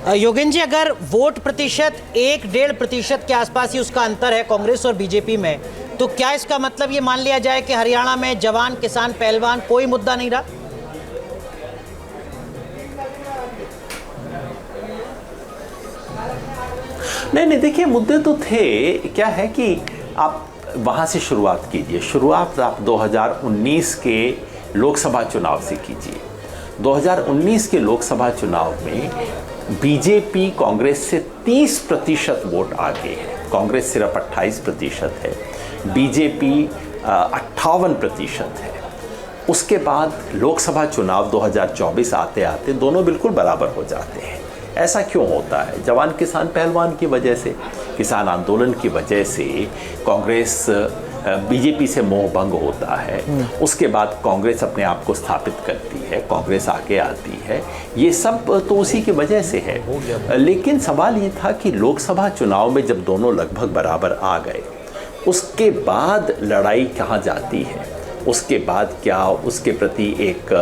योगेंद्र जी, अगर वोट प्रतिशत 1-1.5% के आसपास ही उसका अंतर है कांग्रेस और बीजेपी में, तो क्या इसका मतलब ये मान लिया जाए कि हरियाणा में जवान किसान पहलवान कोई मुद्दा नहीं रहा? नहीं, देखिए मुद्दे तो थे। क्या है कि आप वहाँ से शुरुआत कीजिए। शुरुआत आप 2019 के लोकसभा चुनाव से कीजिए। 2019 के लोकसभा चुनाव में बीजेपी कांग्रेस से 30% वोट आगे है। कांग्रेस सिर्फ 28% है, बीजेपी 58% है। उसके बाद लोकसभा चुनाव 2024 आते आते दोनों बिल्कुल बराबर हो जाते हैं। ऐसा क्यों होता है? जवान किसान पहलवान की वजह से, किसान आंदोलन की वजह से कांग्रेस बीजेपी से मोह भंग होता है। उसके बाद कांग्रेस अपने आप को स्थापित करती है, कांग्रेस आगे आती है। ये सब तो उसी की वजह से है। लेकिन सवाल ये था कि लोकसभा चुनाव में जब दोनों लगभग बराबर आ गए, उसके बाद लड़ाई कहाँ जाती है? उसके बाद क्या उसके प्रति एक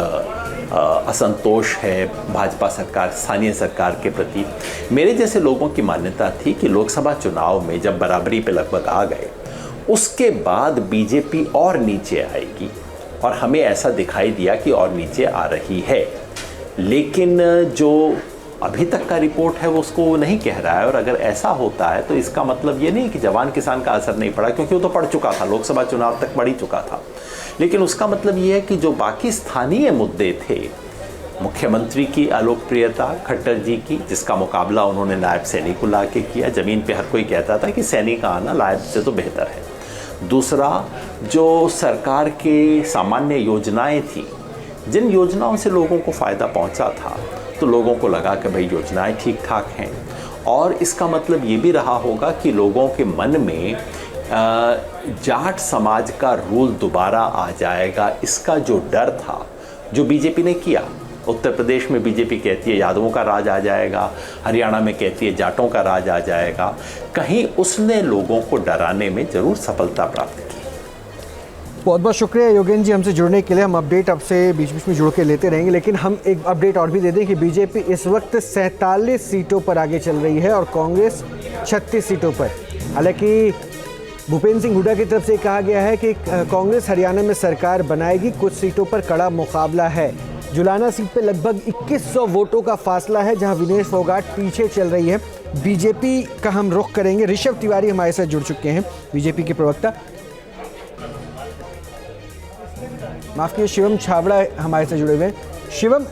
असंतोष है भाजपा सरकार, स्थानीय सरकार के प्रति? मेरे जैसे लोगों की मान्यता थी कि लोकसभा चुनाव में जब बराबरी पे लगभग आ गए, उसके बाद बीजेपी और नीचे आएगी, और हमें ऐसा दिखाई दिया कि और नीचे आ रही है। लेकिन जो अभी तक का रिपोर्ट है वो उसको नहीं कह रहा है। और अगर ऐसा होता है तो इसका मतलब ये नहीं कि जवान किसान का असर नहीं पड़ा, क्योंकि वो तो पड़ चुका था, लोकसभा चुनाव तक पड़ ही चुका था। लेकिन उसका मतलब ये है कि जो बाकी स्थानीय मुद्दे थे, मुख्यमंत्री की अलोकप्रियता खट्टर जी की, जिसका मुकाबला उन्होंने नायब सैनिक को ला के किया। ज़मीन पे हर कोई कहता था कि सैनिक का आना नायब से तो बेहतर है। दूसरा, जो सरकार के सामान्य योजनाएं थी, जिन योजनाओं से लोगों को फ़ायदा पहुंचा था, तो लोगों को लगा कि भाई योजनाएं ठीक ठाक हैं। और इसका मतलब ये भी रहा होगा कि लोगों के मन में जाट समाज का रूल दोबारा आ जाएगा, इसका जो डर था, जो बीजेपी ने किया। उत्तर प्रदेश में बीजेपी कहती है यादवों का राज आ जाएगा, हरियाणा में कहती है जाटों का राज आ जाएगा। कहीं उसने लोगों को डराने में ज़रूर सफलता प्राप्त की। बहुत बहुत शुक्रिया योगेंद्र जी हमसे जुड़ने के लिए। हम अपडेट आपसे बीच बीच में जुड़ के लेते रहेंगे, लेकिन हम एक अपडेट और भी दे दें कि बीजेपी इस वक्त 47 सीटों पर आगे चल रही है और कांग्रेस 36 सीटों पर। हालांकि भूपेंद्र सिंह हुड्डा की तरफ से कहा गया है कि कांग्रेस हरियाणा में सरकार बनाएगी, कुछ सीटों पर कड़ा मुकाबला है। जुलाना सीट पे लगभग 2100 वोटों का फासला है, जहां विनेश फोगाट पीछे चल रही है। बीजेपी का हम रुख करेंगे। ऋषभ तिवारी हमारे साथ जुड़ चुके हैं, बीजेपी के प्रवक्ता। माफ कीजिए, शिवम छाबड़ा हमारे से जुड़े हुए हैं। शिवम,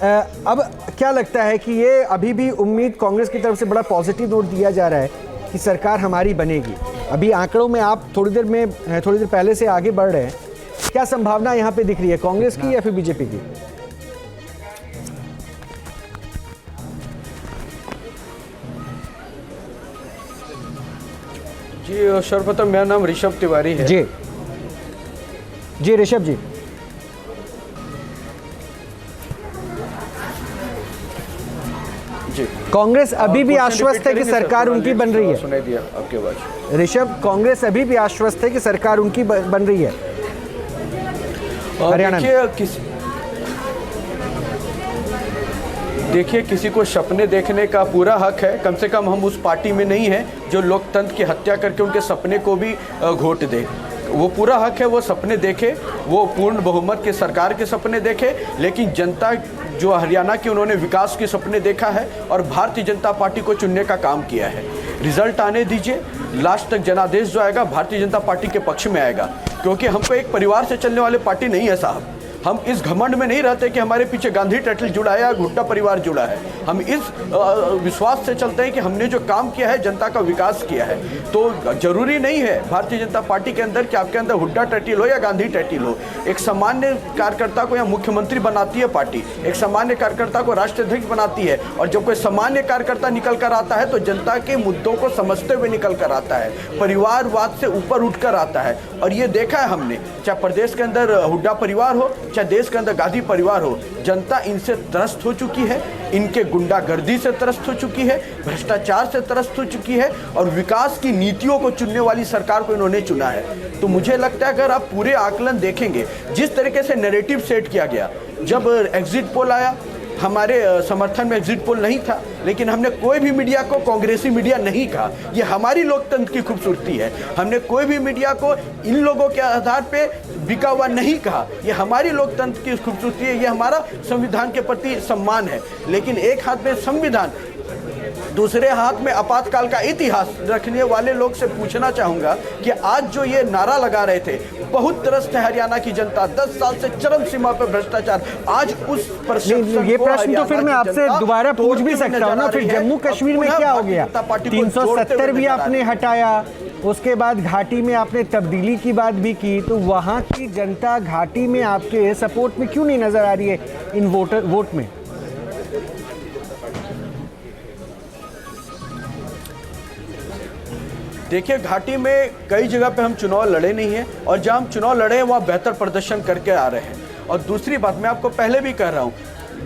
अब क्या लगता है कि ये अभी भी उम्मीद कांग्रेस की तरफ से बड़ा पॉजिटिव नोट दिया जा रहा है कि सरकार हमारी बनेगी? अभी आंकड़ों में आप थोड़ी देर पहले से आगे बढ़ रहे हैं। क्या संभावना यहाँ पे दिख रही है, कांग्रेस की या फिर बीजेपी की? जी, सर्वप्रथम मेरा नाम ऋषभ तिवारी है। जी ऋषभ जी, कांग्रेस अभी भी आश्वस्त है कि सरकार उनकी बन रही है। सुनाई दिया आपकी आवाज। ऋषभ, कांग्रेस अभी भी आश्वस्त है कि सरकार उनकी बन रही है हरियाणा में। देखिए, किसी को सपने देखने का पूरा हक है। कम से कम हम उस पार्टी में नहीं हैं जो लोकतंत्र की हत्या करके उनके सपने को भी घोट दे। वो पूरा हक है, वो सपने देखे, वो पूर्ण बहुमत के सरकार के सपने देखे। लेकिन जनता जो हरियाणा की, उन्होंने विकास के सपने देखा है और भारतीय जनता पार्टी को चुनने का काम किया है। रिजल्ट आने दीजिए, लास्ट तक जनादेश जो आएगा भारतीय जनता पार्टी के पक्ष में आएगा। क्योंकि हमको एक परिवार से चलने वाले पार्टी नहीं है साहब। हम इस घमंड में नहीं रहते कि हमारे पीछे गांधी टैटल जुड़ा है या हुड्डा परिवार जुड़ा है। हम इस विश्वास से चलते हैं कि हमने जो काम किया है, जनता का विकास किया है। तो जरूरी नहीं है भारतीय जनता पार्टी के अंदर कि आपके अंदर हुड्डा टैटल हो या गांधी टैटल हो। एक सामान्य कार्यकर्ता को या मुख्यमंत्री बनाती है पार्टी, एक सामान्य कार्यकर्ता को राष्ट्रीय अध्यक्ष बनाती है। और जब कोई सामान्य कार्यकर्ता निकल कर आता है तो जनता के मुद्दों को समझते हुए निकल कर आता है, परिवारवाद से ऊपर उठकर आता है। और ये देखा है हमने, चाहे प्रदेश के अंदर हुड्डा परिवार हो, चाहे देश के अंदर गांधी परिवार हो, जनता इनसे त्रस्त हो चुकी है। इनके गुंडागर्दी से त्रस्त हो चुकी है, भ्रष्टाचार से त्रस्त हो चुकी है, और विकास की नीतियों को चुनने वाली सरकार को इन्होंने चुना है। तो मुझे लगता है अगर आप पूरे आकलन देखेंगे, जिस तरीके से नैरेटिव सेट किया गया, जब एग्जिट पोल आया, हमारे समर्थन में एग्जिट पोल नहीं था, लेकिन हमने कोई भी मीडिया को कांग्रेसी मीडिया नहीं कहा। ये हमारी लोकतंत्र की खूबसूरती है। हमने कोई भी मीडिया को इन लोगों के आधार पे बिका हुआ नहीं कहा। ये हमारी लोकतंत्र की खूबसूरती है, ये हमारा संविधान के प्रति सम्मान है। लेकिन एक हाथ में संविधान, दूसरे हाथ में आपातकाल का इतिहास रखने वाले लोग से पूछना चाहूंगा कि आज जो ये नारा लगा रहे थे, बहुत त्रस्त है हरियाणा की जनता, 10 साल से चरम सीमा पर भ्रष्टाचार, आज उस ये प्रश्न तो फिर मैं आपसे दोबारा पूछ भी सकता हूँ ना, फिर जम्मू कश्मीर में क्या हो गया? 370 भी आपने हटाया, उसके बाद घाटी में आपने तब्दीली की बात भी की, तो वहाँ की जनता घाटी में आपके सपोर्ट में क्यों नहीं नजर आ रही है इन वोट में? देखिए, घाटी में कई जगह पे हम चुनाव लड़े नहीं हैं, और जहां हम चुनाव लड़े हैं वहाँ बेहतर प्रदर्शन करके आ रहे हैं। और दूसरी बात मैं आपको पहले भी कह रहा हूँ,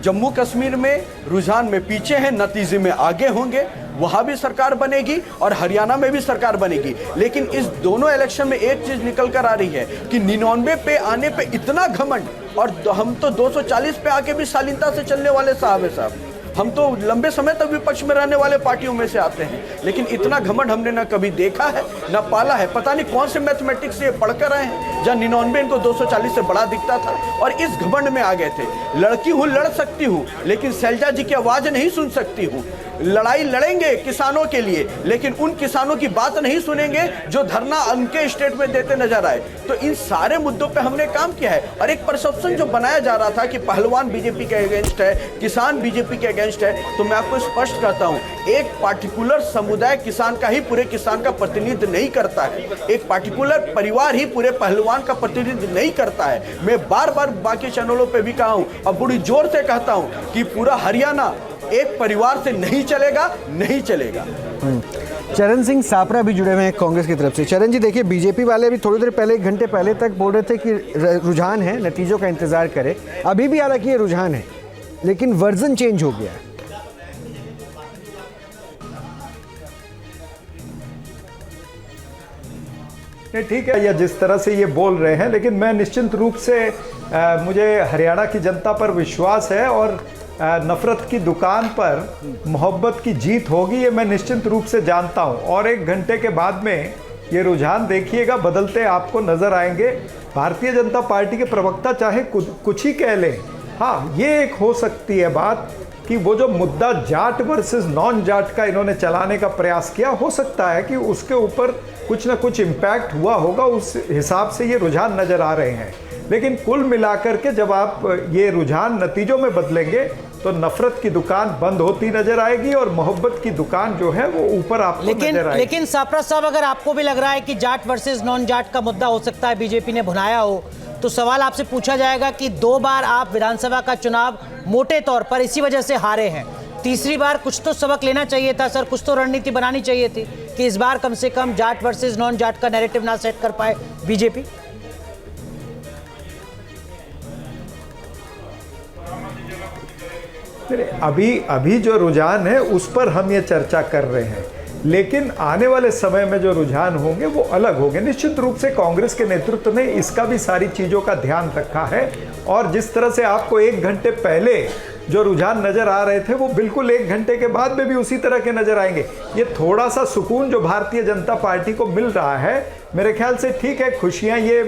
जम्मू कश्मीर में रुझान में पीछे हैं, नतीजे में आगे होंगे। वहाँ भी सरकार बनेगी और हरियाणा में भी सरकार बनेगी। लेकिन इस दोनों इलेक्शन में एक चीज़ निकल कर आ रही है कि 99 पे आने पे इतना घमंड, और हम तो 240 पे आके भी शालीनता से चलने वाले साहब है साहब। हम तो लंबे समय तक विपक्ष में रहने वाले पार्टियों में से आते हैं, लेकिन इतना घमंड हमने ना कभी देखा है ना पाला है। पता नहीं कौन से मैथमेटिक्स से पढ़कर आए हैं, जहाँ 99 इनको 240 से बड़ा दिखता था और इस घमंड में आ गए थे। लड़की हूँ, लड़ सकती हूँ, लेकिन शैलजा जी की आवाज़ नहीं सुन सकती हूँ। लड़ाई लड़ेंगे किसानों के लिए, लेकिन उन किसानों की बात नहीं सुनेंगे जो धरना उनके स्टेट में देते नजर आए। तो इन सारे मुद्दों पे हमने काम किया है। और एक परसेप्शन जो बनाया जा रहा था कि पहलवान बीजेपी के अगेंस्ट है, किसान बीजेपी के अगेंस्ट है, तो मैं आपको स्पष्ट करता हूं, एक पार्टिकुलर समुदाय किसान का ही पूरे किसान का प्रतिनिधित्व नहीं करता है। एक पार्टिकुलर परिवार ही पूरे पहलवान का प्रतिनिधित्व नहीं करता है। मैं बार बार बाकी चैनलों पे भी कहा हूं और बड़ी जोर से कहता हूं कि पूरा हरियाणा एक परिवार से नहीं चलेगा, नहीं चलेगा। चरण सिंह सापरा भी जुड़े हुए हैं कांग्रेस की तरफ से। चरण जी, देखिए, बीजेपी वाले भी थोड़ी देर पहले, 1 घंटे पहले तक बोल रहे थे कि रुझान है, नतीजों का इंतजार करें। अभी भी हालांकि ये रुझान है, लेकिन वर्जन चेंज हो गया है। ठीक है, या जिस तरह से ये बोल रहे हैं, लेकिन मैं निश्चित रूप से मुझे हरियाणा की जनता पर विश्वास है और नफरत की दुकान पर मोहब्बत की जीत होगी, ये मैं निश्चित रूप से जानता हूँ। और 1 घंटे के बाद में ये रुझान देखिएगा बदलते आपको नजर आएंगे। भारतीय जनता पार्टी के प्रवक्ता चाहे कुछ ही कह लें, हाँ, ये एक हो सकती है बात कि वो जो मुद्दा जाट वर्सेस नॉन जाट का इन्होंने चलाने का प्रयास किया, हो सकता है कि उसके ऊपर कुछ ना कुछ इम्पैक्ट हुआ होगा, उस हिसाब से ये रुझान नज़र आ रहे हैं। लेकिन कुल मिलाकर के जब आप ये रुझान नतीजों में बदलेंगे तो नफरत की दुकान बंद होती नजर आएगी और मोहब्बत की दुकान जो है वो ऊपर आपको नजर आएगी। लेकिन सापरा साहब, अगर आपको भी लग रहा है कि जाट वर्सेस नॉन जाट का मुद्दा हो सकता है बीजेपी ने भुनाया हो, तो सवाल आपसे पूछा जाएगा कि 2 बार आप विधानसभा का चुनाव मोटे तौर पर इसी वजह से हारे हैं। तीसरी बार कुछ तो सबक लेना चाहिए था सर, कुछ तो रणनीति बनानी चाहिए थी कि इस बार कम से कम जाट वर्सेस नॉन जाट का नैरेटिव ना सेट कर पाए बीजेपी। अभी जो रुझान है उस पर हम ये चर्चा कर रहे हैं, लेकिन आने वाले समय में जो रुझान होंगे वो अलग होंगे। निश्चित रूप से कांग्रेस के नेतृत्व ने इसका भी सारी चीज़ों का ध्यान रखा है, और जिस तरह से आपको 1 घंटे पहले जो रुझान नज़र आ रहे थे वो बिल्कुल 1 घंटे के बाद में भी उसी तरह के नज़र आएंगे। ये थोड़ा सा सुकून जो भारतीय जनता पार्टी को मिल रहा है, मेरे ख्याल से ठीक है, खुशियां ये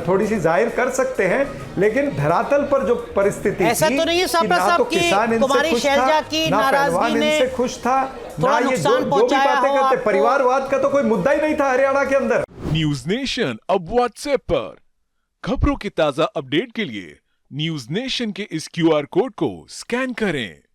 थोड़ी सी जाहिर कर सकते हैं, लेकिन धरातल पर जो परिस्थिति ऐसा तो नहीं है सापरा साहब कि कुमारी शैलजा की नाराजगी ने खुश था, थोड़ा नुकसान पहुंचाया हो आपको। परिवारवाद का तो कोई मुद्दा ही नहीं था हरियाणा के अंदर। न्यूज नेशन अब व्हाट्सएप पर खबरों की ताजा अपडेट के लिए न्यूज नेशन के इस QR कोड को स्कैन करें।